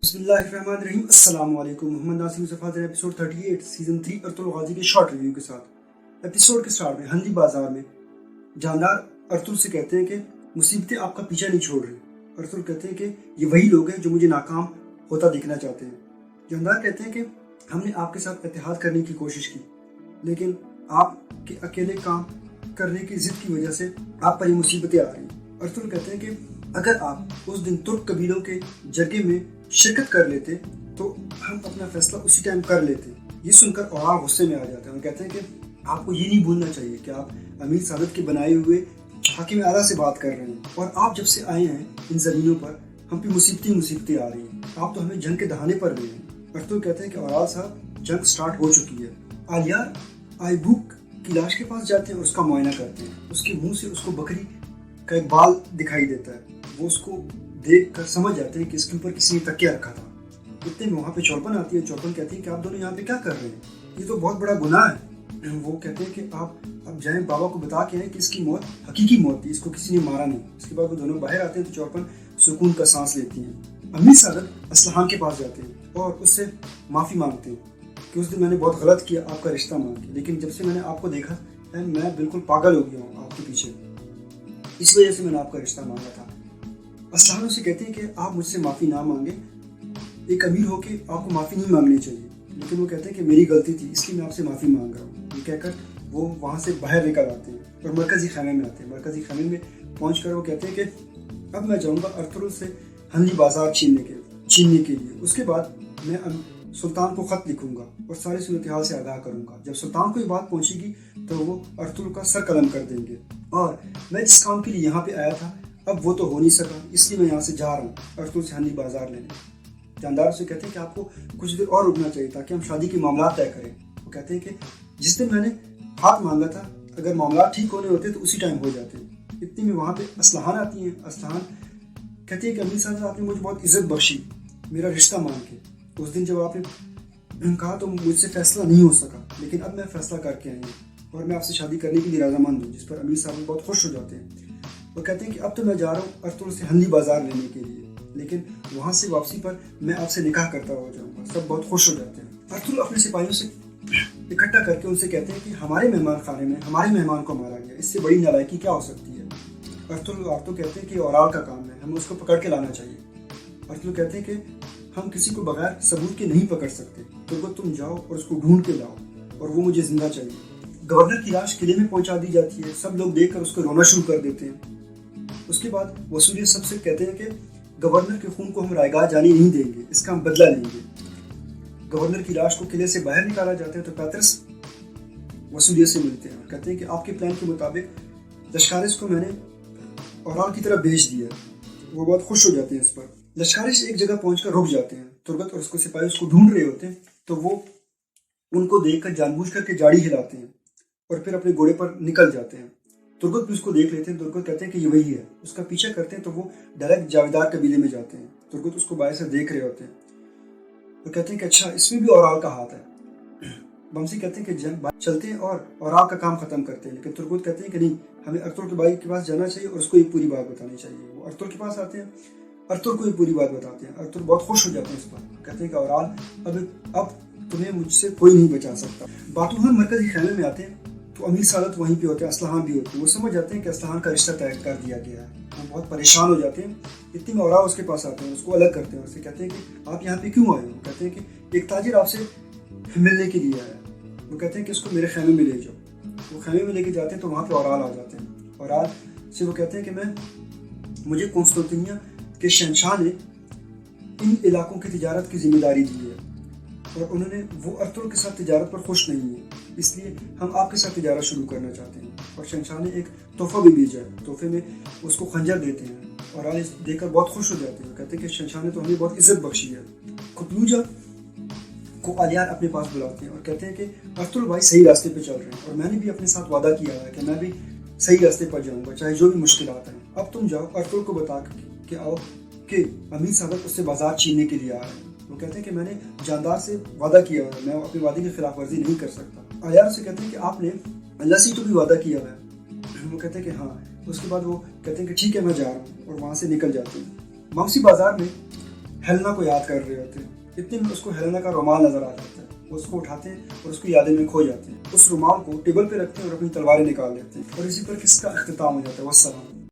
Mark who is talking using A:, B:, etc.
A: बिस्मिल्लाहिर्रहमानिर्रहीम। अस्सलाम वालेकुम। मोहम्मद नासिम मुस्तफ़ा एपिसोड 38 सीजन 3 अर्तुल गाजी के शॉर्ट रिव्यू के साथ। एपिसोड के स्टार्ट में हंदी बाजार में जानदार अर्तुल से कहते हैं कि मुसीबतें आपका पीछा नहीं छोड़ रही। अर्तुल कहते हैं कि ये वही लोग हैं जो मुझे नाकाम होता देखना चाहते हैं। जानदार कहते हैं कि हमने आपके साथ इत्तेहाद करने की कोशिश की, लेकिन आपके अकेले काम करने की जिद की वजह से आप पर ये मुसीबतें आ रही। अर्तुल कहते हैं कि अगर आप उस दिन तुर्क कबीलों के जरगे में शिरकत कर लेते तो हम अपना फैसला उसी टाइम कर लेते। ये सुनकर और गुस्से में आ जाते हैं और कहते हैं कि आपको ये नहीं भूलना चाहिए कि आप अमीर सादत के बनाए हुए हाकिम आला से बात कर रहे हैं, और आप जब से आए हैं इन ज़मीनों पर हम पे मुसीबतें आ रही हैं। आप तो हमें जंग के दहाने पर गए हैं। अर्तुल कहते हैं कि औराल साहब, जंग स्टार्ट हो चुकी है। आलियार आईबुक की लाश के पास जाते हैं और उसका मुआयना करते हैं। उसके मुंह से उसको बकरी का एक बाल दिखाई देता है। वो उसको देख कर समझ जाते हैं कि इसके ऊपर किसी ने तकिया रखा था। इतने में वहाँ पे चौपन आती है। चौपन कहती है कि आप दोनों यहाँ पे क्या कर रहे हैं, ये तो बहुत बड़ा गुनाह है। वो कहते हैं कि आप अब जाएं, बाबा को बता के आए कि इसकी मौत हकीकी मौत थी, इसको किसी ने मारा नहीं। इसके बाद वो दोनों बाहर आते हैं तो चौपन सुकून का सांस लेती हैं। अमीर सादत असलहान के पास जाते हैं और उससे माफ़ी मांगते हैं कि उस दिन मैंने बहुत गलत किया आपका रिश्ता मांग के, लेकिन जब से मैंने आपको देखा मैं बिल्कुल पागल हो गया हूँ आपके पीछे, इस वजह से मैंने आपका रिश्ता मांगा था। असलहान उसे कहते हैं कि आप मुझसे माफ़ी ना मांगे, एक अमीर होके आपको माफ़ी नहीं मांगनी चाहिए, लेकिन वो कहते हैं कि मेरी गलती थी इसलिए मैं आपसे माफ़ी मांग रहा हूँ। ये कहकर वो वहाँ से बाहर निकल आते हैं और मरकज़ी खाने में आते हैं। मरकज़ी खाने में पहुँच कर वो कहते हैं कि अब मैं जाऊँगा अर्तुगरुल से हंदी बाजार छीनने के लिए। उसके बाद मैं सुल्तान को ख़त लिखूंगा और सारी सूरत हाल से आगाह करूँगा। जब सुल्तान को ये बात पहुँचेगी तो वो अर्तुगरुल का सर कलम कर देंगे, और मैं जिस काम के लिए यहाँ पे आया था अब वो तो हो नहीं सका, इसलिए मैं यहाँ से जा रहा हूँ अर्तुगरुल से हंदी बाजार लेने। जानदार से कहते हैं कि आपको कुछ देर और रुकना चाहिए ताकि हम शादी के मामला तय करें। वो कहते हैं कि जिस दिन मैंने हाथ मांगा था अगर मामला ठीक होने होते तो उसी टाइम हो जाते। इतनी में वहाँ पे असलहान आती हैं। असलहान कहती है कि अमीर साहब आपने मुझे बहुत इज्जत बख्शी मेरा रिश्ता मान के। उस दिन जब आपने कहा तो मुझसे फैसला नहीं हो सका, लेकिन अब मैं फैसला करके आई हूँ और मैं आपसे शादी करने के लिए रजामंद हूँ। जिस पर अमीर साहब बहुत खुश हो जाते हैं। वो कहते हैं कि अब तो मैं जा रहा हूँ अर्तुगरुल से हंदी बाजार लेने के लिए, लेकिन वहाँ से वापसी पर मैं आपसे निकाह करता हो जाऊँगा। सब बहुत खुश हो जाते हैं। अर्तुगरुल अपने सिपाहियों से इकट्ठा करके उनसे कहते हैं कि हमारे मेहमान खाने में हमारे मेहमान को मारा गया, इससे बड़ी नालायकी क्या हो सकती है। अर्तुगरुल कहते हैं कि औराल का काम है, हमें उसको पकड़ के लाना चाहिए। अर्तुगरुल कहते हैं कि हम किसी को बगैर सबूत के नहीं पकड़ सकते, तो तुम जाओ और उसको ढूंढ के लाओ, और वो मुझे जिंदा चाहिए। गवर्नर की लाश किले में पहुंचा दी जाती है। सब लोग देखकर उसको रोना शुरू कर देते हैं। उसके बाद वसूलियत सबसे कहते हैं कि गवर्नर के खून को हम रायगाह जाने नहीं देंगे, इसका हम बदला लेंगे। गवर्नर की लाश को किले से बाहर निकाला जाता है तो पैतरस वसूलियत से मिलते हैं और कहते हैं कि आपके प्लान के मुताबिक लश्कारिस को मैंने औराल की तरफ भेज दिया। वो बहुत खुश हो जाते हैं इस पर। लश्कारिस एक जगह पहुंचकर रुक जाते हैं। तुर्गत और उसको सिपाही उसको ढूंढ रहे होते हैं तो वो उनको देखकर जानबूझ करके जाड़ी हिलाते हैं और फिर अपने घोड़े पर निकल जाते हैं। तुर्गत भी उसको देख लेते हैं। तुर्गत कहते हैं कि ये वही है। उसका पीछा करते हैं तो वो डायरेक्ट जावेदार कबीले में जाते हैं। तुर्गत उसको बाहर से देख रहे होते हैं और कहते हैं कि अच्छा इसमें भी औराल का हाथ है। बमसी कहते हैं कि जंग चलते हैं और औराल का काम खत्म करते हैं, लेकिन तुर्गत कहते हैं कि नहीं, हमें अर्तुगरुल के भाई के पास जाना चाहिए और उसको ये पूरी बात बतानी चाहिए। वो अर्तुगरुल के पास आते हैं, अर्तुगरुल को ये पूरी बात बताते हैं। अर्तुगरुल बहुत खुश हो जाते हैं इस पर। कहते हैं कि औराल अब तुम्हें मुझसे कोई नहीं बचा सकता। बातूहन मरकज़ी खैमे में आते हैं तो अमीर सादत वहीं पे होते हैं, असलहान भी होते हैं। वो समझ जाते हैं कि असलहान का रिश्ता तय कर दिया गया है। वो बहुत परेशान हो जाते हैं। इतनी में औराल उसके पास आते हैं, उसको अलग करते हैं। उससे कहते हैं कि आप यहाँ पे क्यों आए हो। कहते हैं कि एक ताजिर आपसे मिलने के लिए आया। वो कहते हैं कि उसको मेरे खैमे में ले जाओ। वो खैमे में लेके जाते हैं तो वहाँ पे औराल आ जाते हैं। औराल से वो कहते हैं कि मुझे कॉन्स्टेंटिनिया के शहंशाह ने इन इलाकों की तिजारत की जिम्मेदारी दी है और उन्होंने वो अर्तुगरुल के साथ तिजारत पर खुश नहीं है, इसलिए हम आपके साथ तिजारत शुरू करना चाहते हैं। और शहंशाह ने एक तोहफा भी भेजा है। तोहफे में उसको खंजर देते हैं और आल देखकर बहुत खुश हो जाते हैं। कहते हैं कि शहंशाह ने तो हमें बहुत इज्जत बख्शी है। कुतलूजा को आलियार अपने पास बुलाते हैं और कहते हैं कि अर्तुगरुल भाई सही रास्ते पे चल रहे हैं और मैंने भी अपने साथ वादा किया है कि मैं भी सही रास्ते पर जाऊँगा चाहे जो भी मुश्किलात हैं। अब तुम जाओ अर्तुगरुल को बता के आओ कि अमीर साहब उससे बाजार छीनने के लिए आ रहे हैं। वो कहते हैं कि मैंने जानदार से वादा किया है, मैं अपने वादे की खिलाफ वर्जी नहीं कर सकता। आलियार से कहते हैं कि आपने अल्लाह से तो भी वादा किया है। वो कहते हैं कि हाँ। उसके बाद वो कहते हैं कि ठीक है मैं जा रहा हूँ और वहाँ से निकल जाते हैं। मौसी बाजार में हेलेना को याद कर रहे होते हैं। इतने में उसको हेलेना का रुमाल नजर आ जाता है। वो उसको उठाते हैं और उसकी यादें में खो जाते हैं। उस रुमाल को टेबल पे रखते हैं और अपनी तलवारें निकाल लेते हैं और इसी पर किसका अख्तिताम हो जाता है। वस्सलाम।